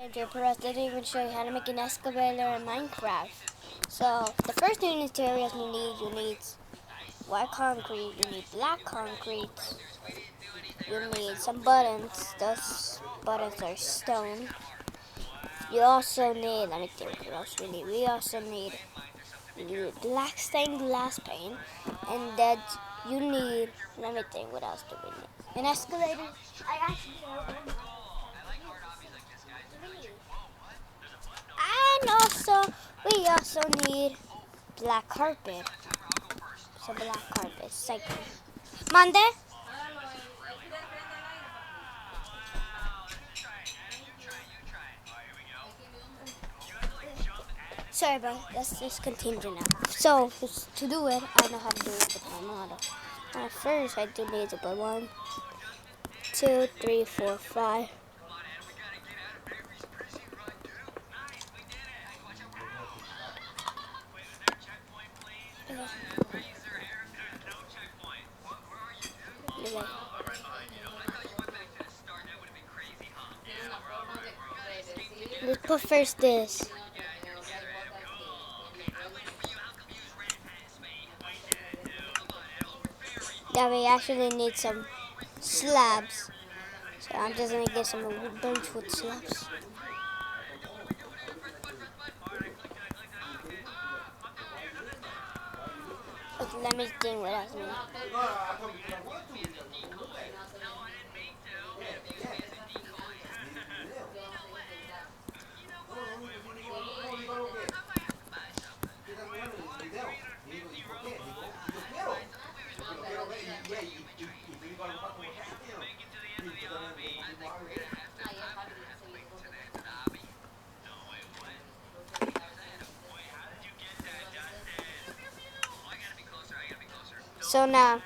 I didn't even show you how to make an excavator in Minecraft. So the first new materials you need white concrete, you need black concrete, you need some buttons. Those buttons are stone. You also need, let me think what else we need. We also need black stained glass paint, and then you need, let me think what else do we need. An escalator. I actually And also, we also need black carpet. So black carpet, second. Monday? Sorry, but let's just continue now. So, to do it, I know how to do it with my model. First, I do need to put 1, 2, 3, 4, 5. Let's put first this. Yeah, we actually need some slabs. So I'm just gonna get some birchwood slabs. Okay, let me think what else we need. So now,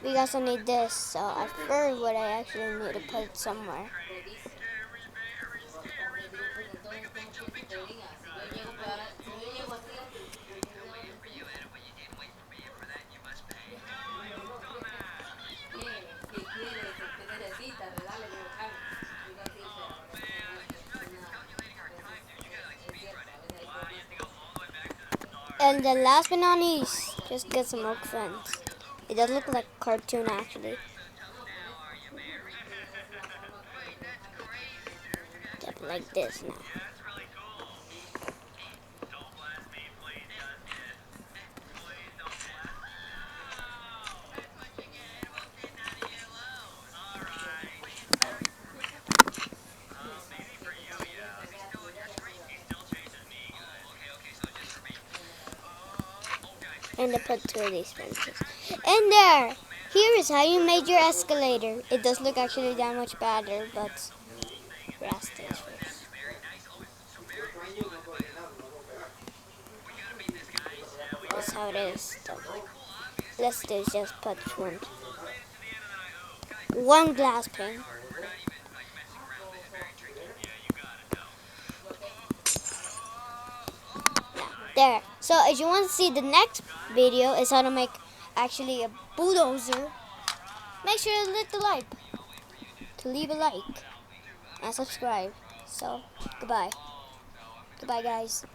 we also need this. So at first, what I actually need to put it somewhere. And the last but not least, just get some oak fence. It does look like a cartoon actually. Like this now. And I put 2 of these fences. And there! Here is how you made your escalator. It does look actually that much better, but grass stays first. That's how it is. Let's just put one glass pane. There. So if you want to see the next video is how to make actually a bulldozer, make sure to leave a like and subscribe. So goodbye. Goodbye guys.